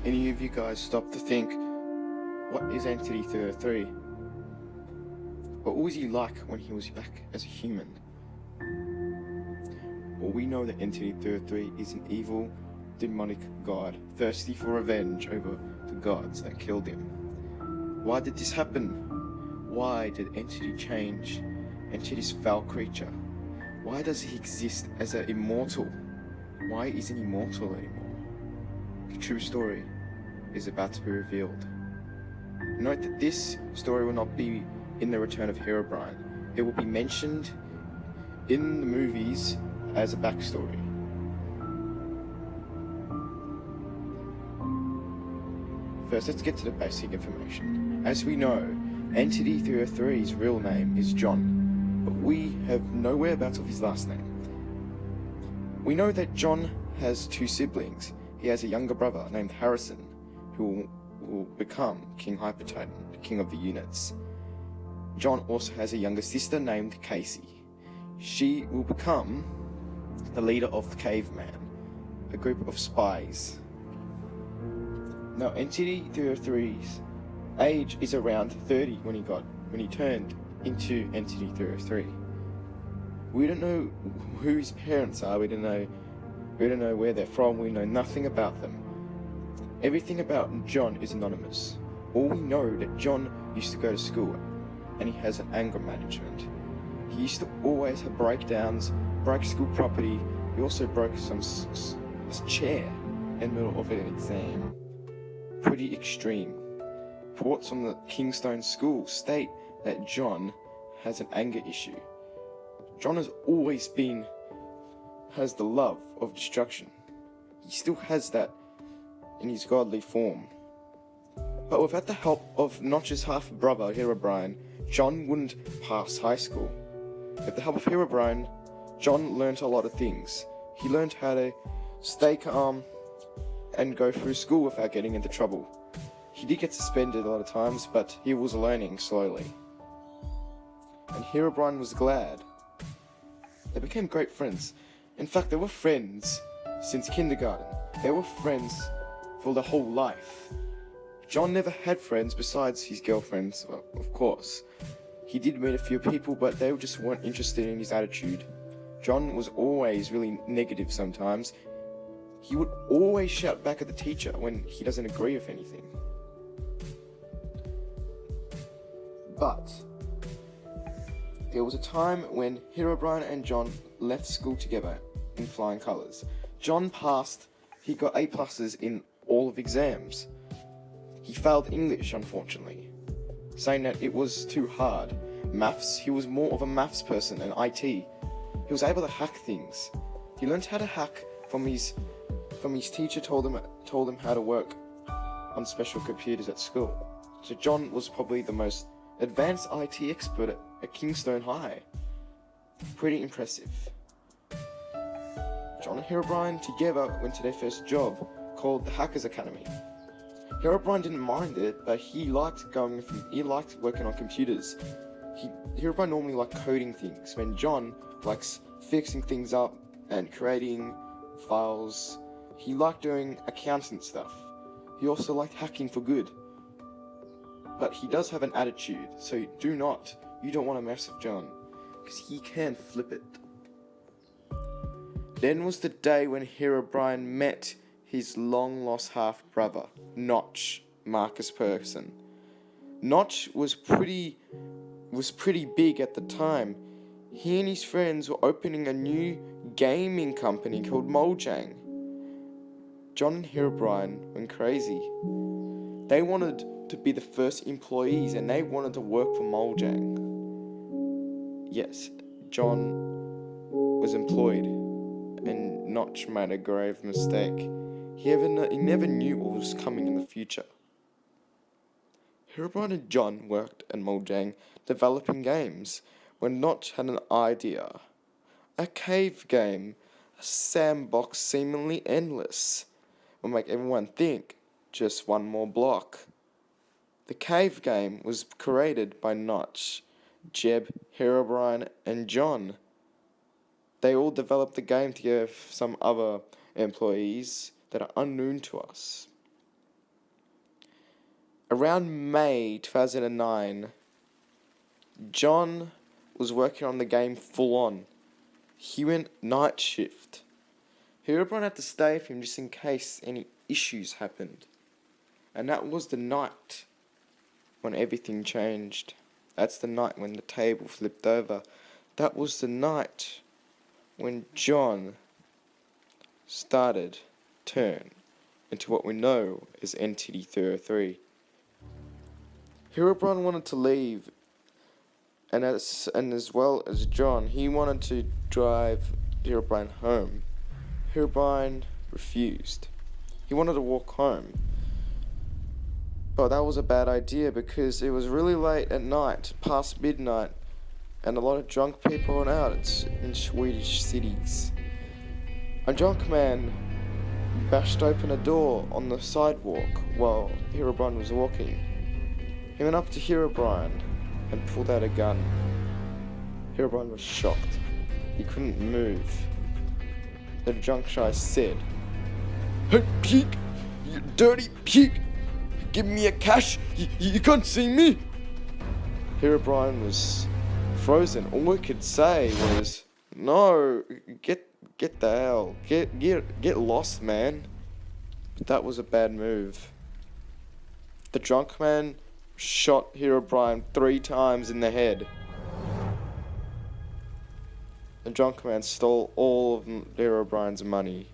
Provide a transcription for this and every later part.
any of you guys stop to think, what is Entity 303? What was he like when he was back as a human? Well, we know that Entity 303 is an evil, demonic god, thirsty for revenge over the gods that killed him. Why did this happen? Why did Entity change into this foul creature? Why does he exist as an immortal? Why isn't he mortal anymore? The true story is about to be revealed. Note that this story will not be in the Return of Herobrine. It will be mentioned in the movies as a backstory. First, let's get to the basic information. As we know, Entity 303's real name is John, but we have no whereabouts of his last name. We know that John has two siblings. He has a younger brother named Harrison, who will become King Hypertitan, the king of the units. John also has a younger sister named Casey. She will become the leader of the Caveman, a group of spies. Now, Entity 303's age is around 30 when he turned into Entity 303. We don't know who his parents are. We don't know where they're from. We know nothing about them. Everything about John is anonymous. All we know that John used to go to school, and he has an anger management. He used to always have breakdowns, break school property. He also broke his chair in the middle of an exam. Pretty extreme. Reports from the Kingstone School state that John has an anger issue. John has always has the love of destruction. He still has that in his godly form. But without the help of Notch's half-brother, Herobrine, John wouldn't pass high school. With the help of Herobrine, John learnt a lot of things. He learned how to stay calm and go through school without getting into trouble. He did get suspended a lot of times, but he was learning slowly. And Herobrine was glad. They became great friends. In fact, they were friends since kindergarten. They were friends for their whole life. John never had friends besides his girlfriends, well, of course. He did meet a few people, but they just weren't interested in his attitude. John was always really negative sometimes. He would always shout back at the teacher when he doesn't agree with anything. But there was a time when Herobrine and John left school together in flying colours. John passed, he got A+ in all of exams. He failed English, unfortunately, saying that it was too hard. Maths, he was more of a maths person, and IT. He was able to hack things. He learned how to hack from his teacher told him how to work on special computers at school. So John was probably the most advanced IT expert at Kingstone High. Pretty impressive. John and Herobrine together went to their first job, called the Hackers Academy. Herobrine didn't mind it, but he liked working on computers. Herobrine normally liked coding things, when John likes fixing things up and creating files. He liked doing accountant stuff. He also liked hacking for good. But he does have an attitude, so you don't want to mess with John, because he can flip it. Then was the day when Herobrine met his long-lost half-brother, Notch, Markus person. Notch was pretty big at the time. He and his friends were opening a new gaming company called Mojang. John and Herobrine went crazy. They wanted to be the first employees, and they wanted to work for Mojang. Yes, John was employed, and Notch made a grave mistake. He never knew what was coming in the future. Herobrine and John worked at Mojang developing games when Notch had an idea. A cave game, a sandbox seemingly endless, will make everyone think, just one more block. The cave game was created by Notch, Jeb, Herobrine, and John. They all developed the game together with some other employees that are unknown to us. Around May 2009, John was working on the game full on. He went night shift. Herobrine had to stay with him just in case any issues happened. And that was the night when everything changed. That's the night when the table flipped over. That was the night when John started turn into what we know as Entity 303. Herobrine wanted to leave, and as well as John, he wanted to drive Herobrine home. Herobrine refused. He wanted to walk home. But that was a bad idea because it was really late at night, past midnight, and a lot of drunk people were out in Swedish cities. A drunk man bashed open a door on the sidewalk while Herobrine was walking. He went up to Herobrine and pulled out a gun. Herobrine was shocked. He couldn't move. The drunk guy said, "Hey pig, you dirty pig! Give me a cash, you can't see me!" Herobrine was frozen. All he could say was, "No, get the hell, get lost, man." But that was a bad move. The drunk man shot Herobrine 3 times in the head. The drunk man stole all of Herobrine's money.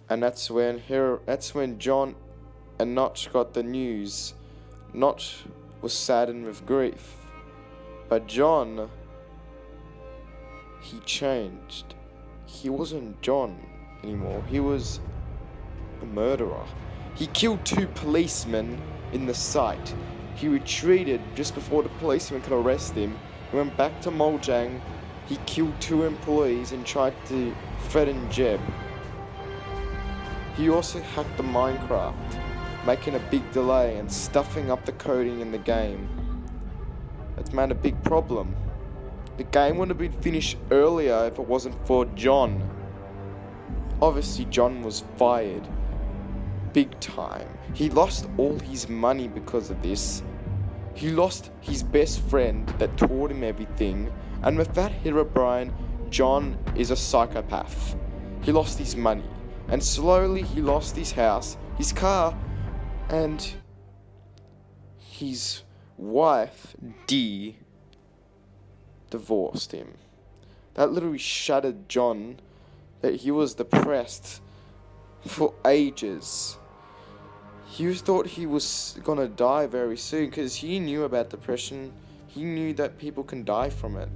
And that's when John and Notch got the news. Notch was saddened with grief. But John, he changed. He wasn't John anymore. He was a murderer. He killed 2 policemen in the site. He retreated just before the policemen could arrest him. He went back to Moljang. He killed 2 employees and tried to threaten Jeb. He also hacked the Minecraft, making a big delay and stuffing up the coding in the game. That's made a big problem. The game would have been finished earlier if it wasn't for John. Obviously, John was fired. Big time. He lost all his money because of this. He lost his best friend that taught him everything. And with that Herobrine, John is a psychopath. He lost his money. And slowly he lost his house, his car, and his wife, Dee, divorced him. That literally shattered John, that he was depressed for ages. He thought he was gonna die very soon because he knew about depression. He knew that people can die from it.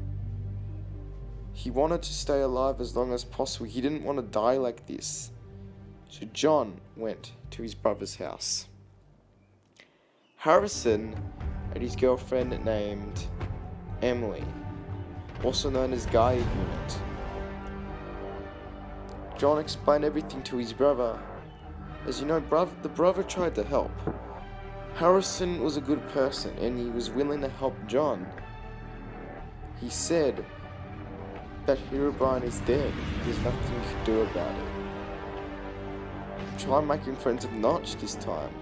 He wanted to stay alive as long as possible. He didn't want to die like this. So John went to his brother's house. Harrison and his girlfriend named Emily, also known as Gaia Unit. John explained everything to his brother. As you know, the brother tried to help. Harrison was a good person and he was willing to help John. He said that Herobrine is dead. There's nothing you can do about it. Try making friends with Notch this time.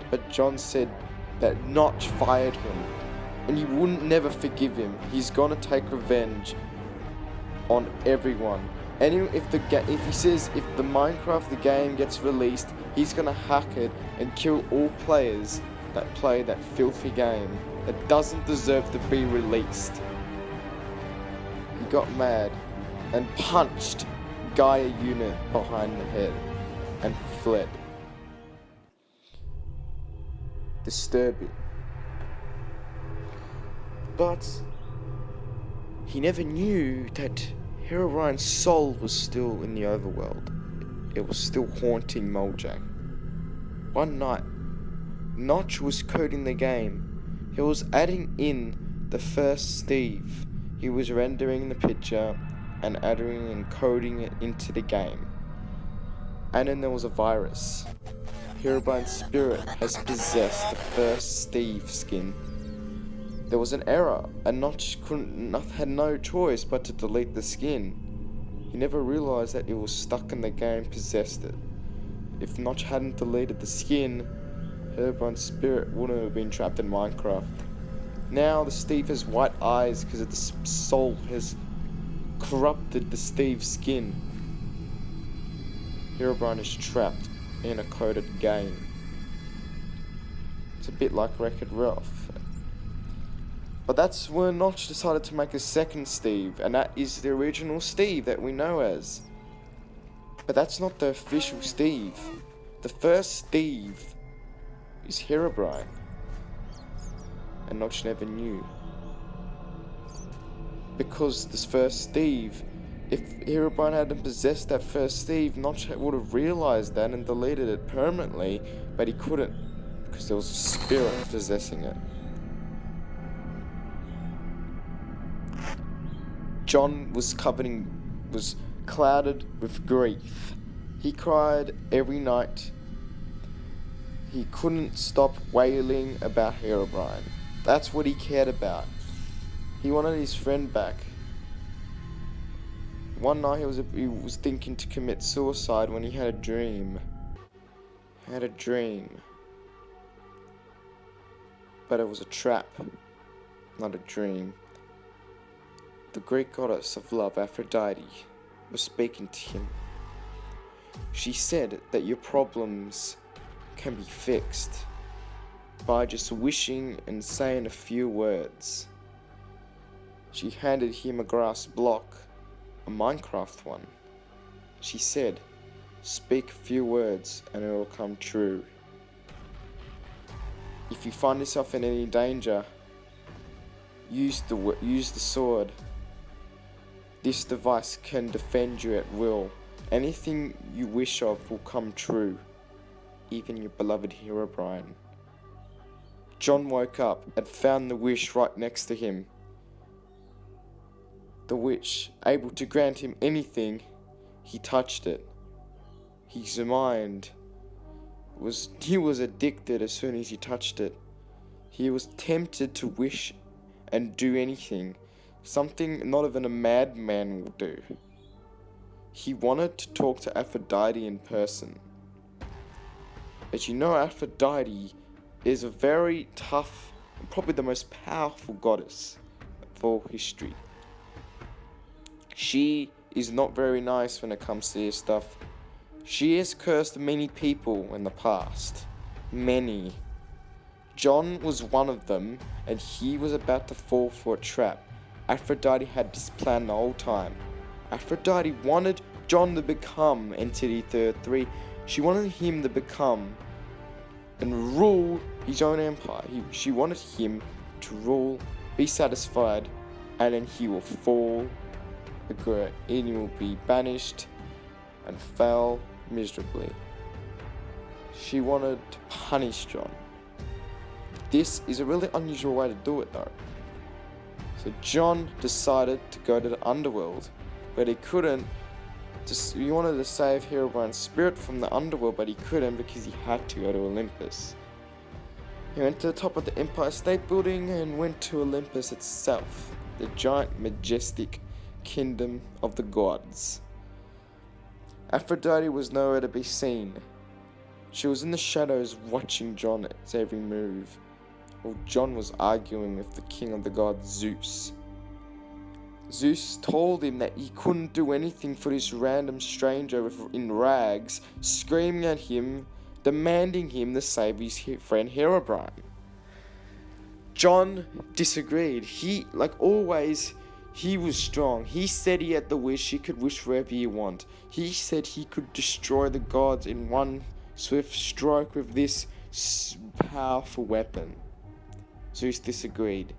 But John said that Notch fired him and he wouldn't never forgive him. He's gonna take revenge on everyone. And if he says if the Minecraft the game gets released, he's gonna hack it and kill all players that play that filthy game that doesn't deserve to be released. He got mad and punched Gaia Unit behind the head and fled. Disturbing. But he never knew that Herobrine's soul was still in the overworld. It was still haunting Moljang. One night, Notch was coding the game. He was adding in the first Steve. He was rendering the picture and adding and coding it into the game. And then there was a virus. Herobrine's spirit has possessed the first Steve skin. There was an error, and Notch had no choice but to delete the skin. He never realized that it was stuck in the game, possessed it. if Notch hadn't deleted the skin, Herobrine's spirit wouldn't have been trapped in Minecraft. Now the Steve has white eyes because the soul has corrupted the Steve's skin. Herobrine is trapped in a coded game. It's a bit like Wreck-It Ralph. But that's when Notch decided to make a second Steve, and that is the original Steve that we know as. But that's not the official Steve. The first Steve is Herobrine. And Notch never knew. Because this first Steve, if Herobrine hadn't possessed that first Steve, Notch would have realized that and deleted it permanently, but he couldn't, because there was a spirit possessing it. John was clouded with grief. He cried every night. He couldn't stop wailing about Herobrine. That's what he cared about. He wanted his friend back. One night he was thinking to commit suicide when he had a dream. But it was a trap, not a dream. The Greek goddess of love, Aphrodite, was speaking to him. She said that your problems can be fixed by just wishing and saying a few words. She handed him a grass block, a Minecraft one. She said, speak a few words and it will come true. If you find yourself in any danger, use the sword. This device can defend you at will. Anything you wish of will come true, even your beloved Herobrine. John woke up and found the wish right next to him. The witch, able to grant him anything, he touched it. His mind he was addicted as soon as he touched it. He was tempted to wish and do anything, something not even a madman would do. He wanted to talk to Aphrodite in person. But you know, Aphrodite is a very tough, probably the most powerful goddess of all history. She is not very nice when it comes to this stuff. She has cursed many people in the past. Many. John was one of them, and he was about to fall for a trap. Aphrodite had this plan the whole time. Aphrodite wanted John to become Entity 33. She wanted him to become and rule his own empire. She wanted him to rule, be satisfied, and then he will fall, and he will be banished and fail miserably. She wanted to punish John. This is a really unusual way to do it though. So John decided to go to the underworld, but he couldn't. He wanted to save Herobrine's spirit from the underworld, but he couldn't because he had to go to Olympus. He went to the top of the Empire State Building and went to Olympus itself, the giant, majestic kingdom of the gods. Aphrodite was nowhere to be seen. She was in the shadows watching John's every move, while John was arguing with the king of the gods, Zeus. Zeus told him that he couldn't do anything for this random stranger in rags, screaming at him, demanding him to save his friend Herobrine. John disagreed. Like always, he was strong. He said he had the wish, he could wish wherever he want. He said he could destroy the gods in one swift stroke with this powerful weapon. Zeus disagreed.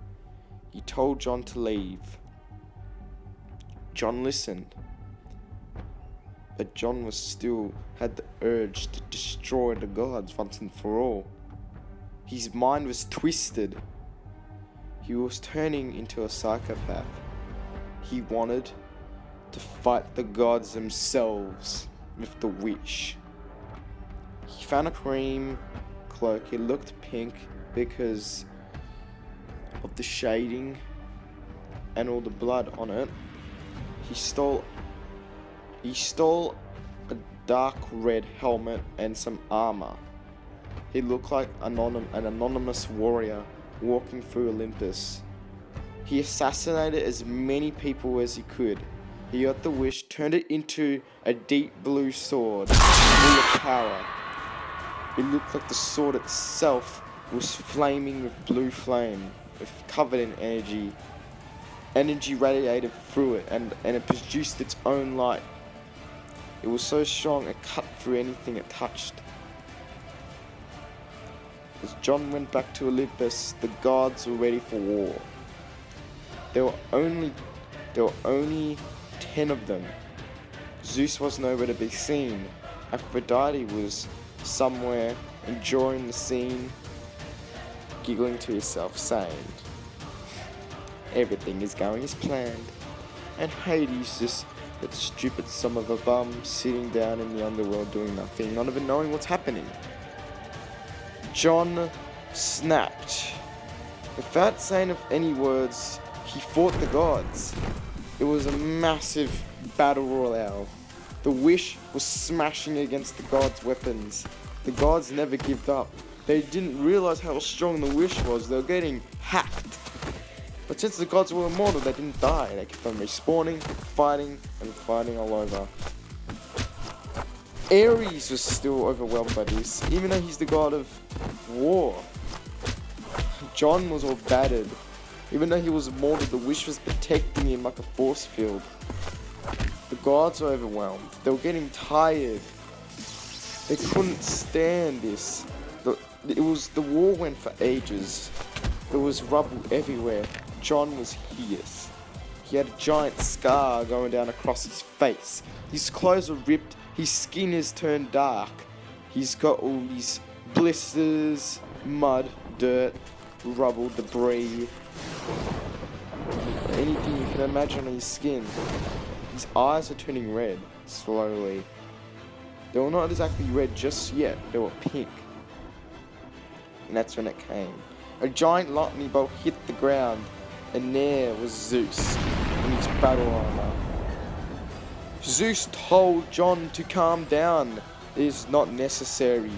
He told John to leave. John listened. But John had the urge to destroy the gods once and for all. His mind was twisted. He was turning into a psychopath. He wanted to fight the gods themselves with the wish. He found a cream cloak. It looked pink because of the shading and all the blood on it. He stole dark red helmet and some armor. He looked like an anonymous warrior walking through Olympus. He assassinated as many people as he could. He got the wish, turned it into a deep blue sword, full of power. It looked like the sword itself was flaming with blue flame, covered in energy. Energy radiated through it, and it produced its own light. It was so strong it cut through anything it touched. As John went back to Olympus, the gods were ready for war. There were only 10 of them. Zeus was nowhere to be seen. Aphrodite was somewhere enjoying the scene, giggling to herself, saying, "Everything is going as planned." And Hades, just that stupid son of a bum, sitting down in the underworld doing nothing, not even knowing what's happening. John snapped. Without saying any words, he fought the gods. It was a massive battle royale. The Wish was smashing against the gods' weapons. The gods never gave up. They didn't realize how strong the Wish was. They were getting hacked. But since the gods were immortal, they didn't die. They kept on respawning, fighting, and fighting all over. Ares was still overwhelmed by this, even though he's the god of war. John was all battered. Even though he was immortal, the Wish was protecting him like a force field. The gods were overwhelmed. They were getting tired. They couldn't stand this. The war went for ages. There was rubble everywhere. John was hideous. He had a giant scar going down across his face. His clothes were ripped. His skin is turned dark. He's got all these blisters, mud, dirt, rubble, debris. Anything you can imagine on his skin. His eyes are turning red, slowly. They were not exactly red just yet. They were pink. And that's when it came. A giant lightning bolt hit the ground, and there was Zeus in his battle armor. Zeus told John to calm down. It is not necessary.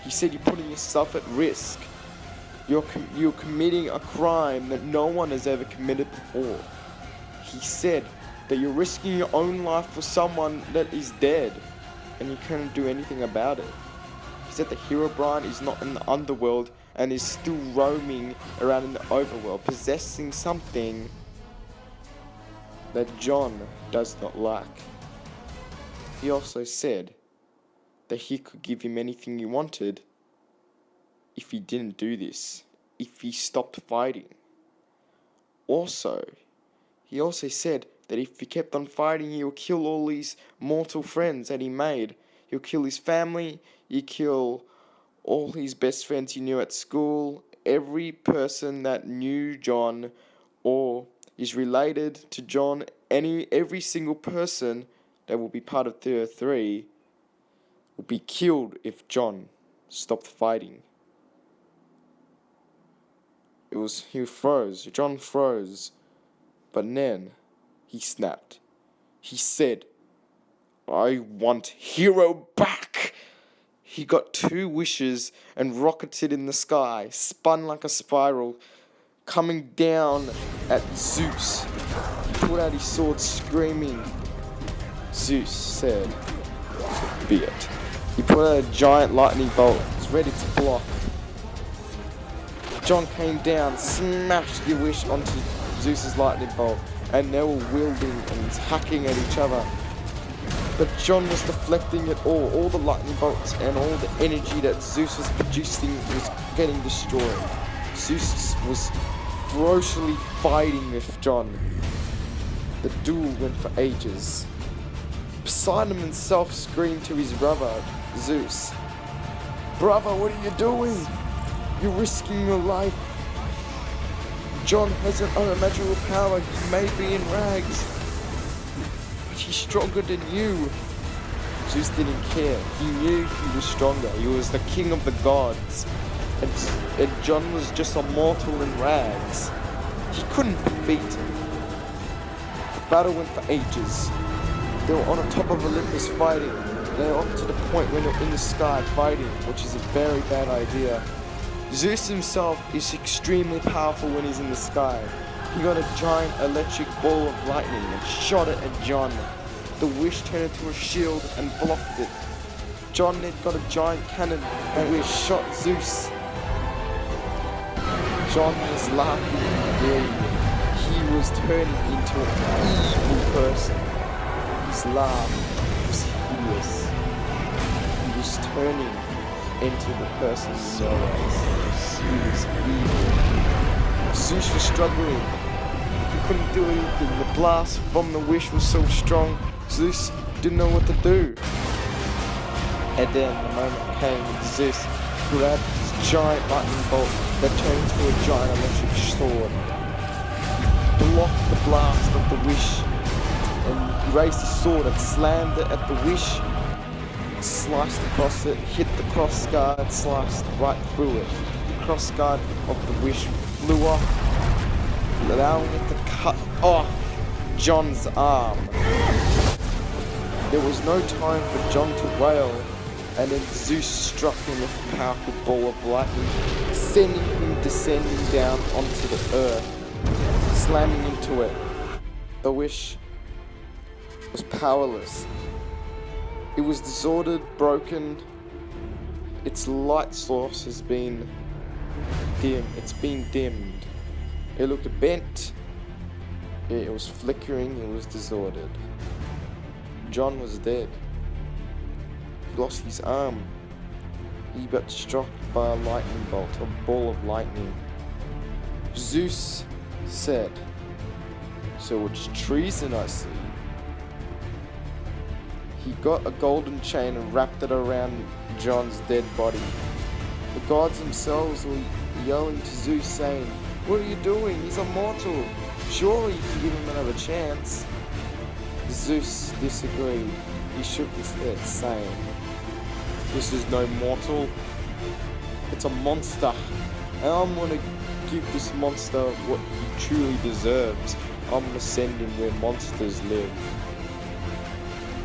He said, "You're putting yourself at risk. You're committing a crime that no one has ever committed before." He said that you're risking your own life for someone that is dead, and you can't do anything about it. He said that Herobrine is not in the underworld and is still roaming around in the overworld, possessing something that John does not lack. He also said that he could give him anything he wanted if he didn't do this, if he stopped fighting. He also said that if he kept on fighting, he will kill all his mortal friends that he made. He'll kill his family, he'll kill all his best friends he knew at school, every person that knew John or is related to John, every single person that will be part of 303 will be killed if John stopped fighting. John froze, but then he snapped. He said, "I want Hero back!" He got 2 wishes and rocketed in the sky, spun like a spiral, coming down at Zeus. He pulled out his sword, screaming. Zeus said, "So be it." He put out a giant lightning bolt, was ready to block. John came down, smashed the wish onto Zeus's lightning bolt, and they were wielding and hacking at each other. But John was deflecting it all the lightning bolts and all the energy that Zeus was producing was getting destroyed. Zeus was ferociously fighting with John. The duel went for ages. Poseidon himself screamed to his brother, Zeus, "Brother, what are you doing? You're risking your life. John has an unimaginable power. He may be in rags, but he's stronger than you." Zeus didn't care. He knew he was stronger. He was the king of the gods. And John was just a mortal in rags. He couldn't be beaten. The battle went for ages. They were on the top of Olympus fighting. they're up to the point when they're in the sky fighting, which is a very bad idea. Zeus himself is extremely powerful when he's in the sky. He got a giant electric ball of lightning and shot it at John. The wish turned into a shield and blocked it. John had got a giant cannon and wish shot Zeus. John was laughing again. He was turning into an evil person. His laugh was hideous. He was turning into the person he knows. He was evil. Zeus was struggling. He couldn't do anything. The blast from the wish was so strong, Zeus didn't know what to do. And then the moment came when Zeus grabbed his giant lightning bolt that turned into a giant electric sword. He blocked the blast of the wish and raised his sword and slammed it at the wish. It sliced across it, hit the cross guard, sliced right through it. The cross guard of the wish flew off, allowing it to cut off John's arm. There was no time for John to wail, and then Zeus struck him with a powerful ball of lightning, sending him descending down onto the earth, slamming into it. The wish was powerless. It was disordered, broken. Its light source has been dim. It's been dimmed. It looked bent. It was flickering. It was disordered. John was dead. He lost his arm. He got struck by a lightning bolt, a ball of lightning. Zeus said, "So it's treason, I see." He got a golden chain and wrapped it around John's dead body. The gods themselves were yelling to Zeus, saying, "What are you doing? He's immortal. Surely you can give him another chance." Zeus disagreed. He shook his head, saying, "This is no mortal. It's a monster. And I'm gonna give this monster what he truly deserves. I'm gonna send him where monsters live."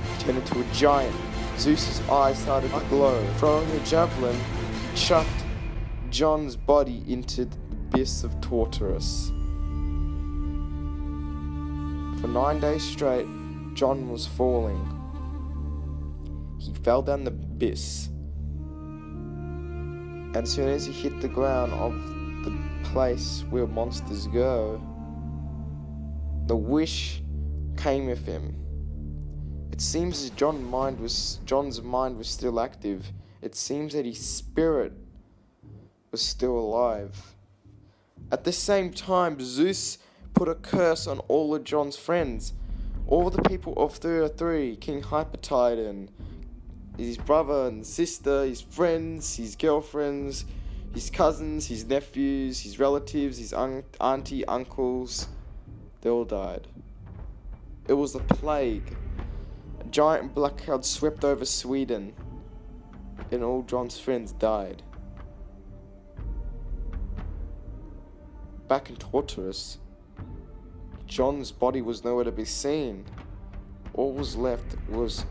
He turned into a giant. Zeus's eyes started to glow. Throwing a javelin, he chucked John's body into the abyss of Tartarus. For 9 days straight, John was falling. He fell down the abyss. And as soon as he hit the ground of the place where monsters go, the wish came with him. It seems that John's mind was still active. It seems that his spirit was still alive. At the same time, Zeus put a curse on all of John's friends. All the people of 303, King Hypertitan, his brother and sister, his friends, his girlfriends, his cousins, his nephews, his relatives, his auntie, uncles, they all died. It was a plague. A giant black cloud swept over Sweden, and all John's friends died. Back in Tartarus, John's body was nowhere to be seen. All was left was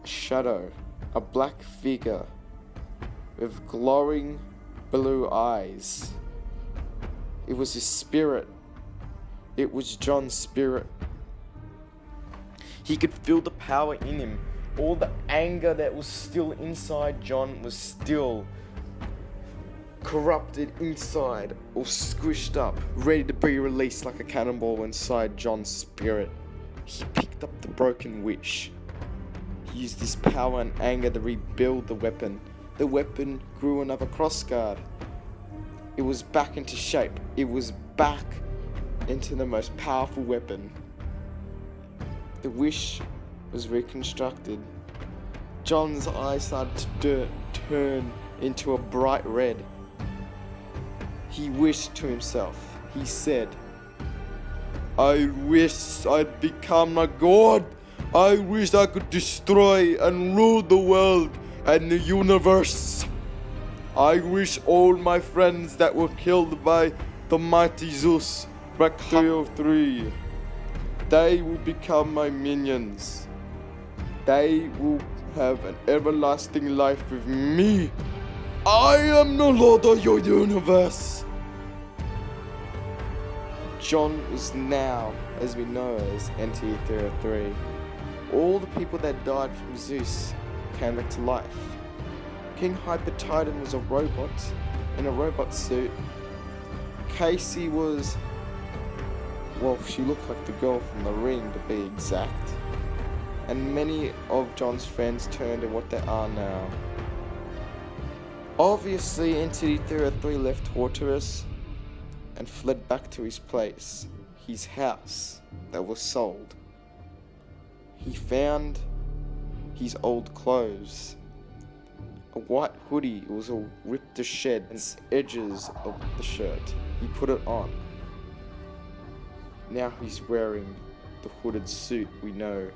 a shadow, a black figure with glowing blue eyes. It was his spirit. It was John's spirit. He could feel the power in him. All the anger that was still inside John was still corrupted inside, or squished up, ready to be released like a cannonball inside John's spirit. He picked up the broken wish. He used his power and anger to rebuild the weapon. The weapon grew another crossguard. It was back into shape. It was back into the most powerful weapon. The wish was reconstructed. John's eyes started to turn into a bright red. He wished to himself. He said, "I wish I'd become a god. I wish I could destroy and rule the world and the universe. I wish all my friends that were killed by the mighty Zeus, back 303, they will become my minions. They will have an everlasting life with me. I am the Lord of your universe. John is now, as we know, as Entity 303. All the people that died from Zeus came back to life. King Hyper-Titan was a robot in a robot suit. Casey was, well, she looked like the girl from The Ring to be exact. And many of John's friends turned to what they are now. Obviously, Entity 303 left Tartarus and fled back to his place, his house that was sold. He found his old clothes. A white hoodie, it was all ripped to shreds, and edges of the shirt. He put it on. Now he's wearing the hooded suit we know.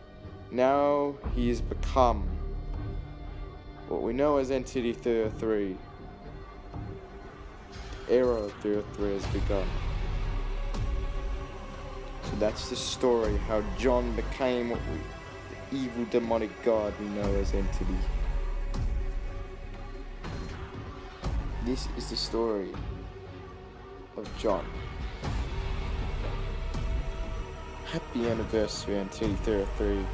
Now he has become what we know as Entity 303. The era of 303 has begun. So that's the story, how John became the evil demonic god we know as Entity. This is the story of John. Happy anniversary, Entity 303.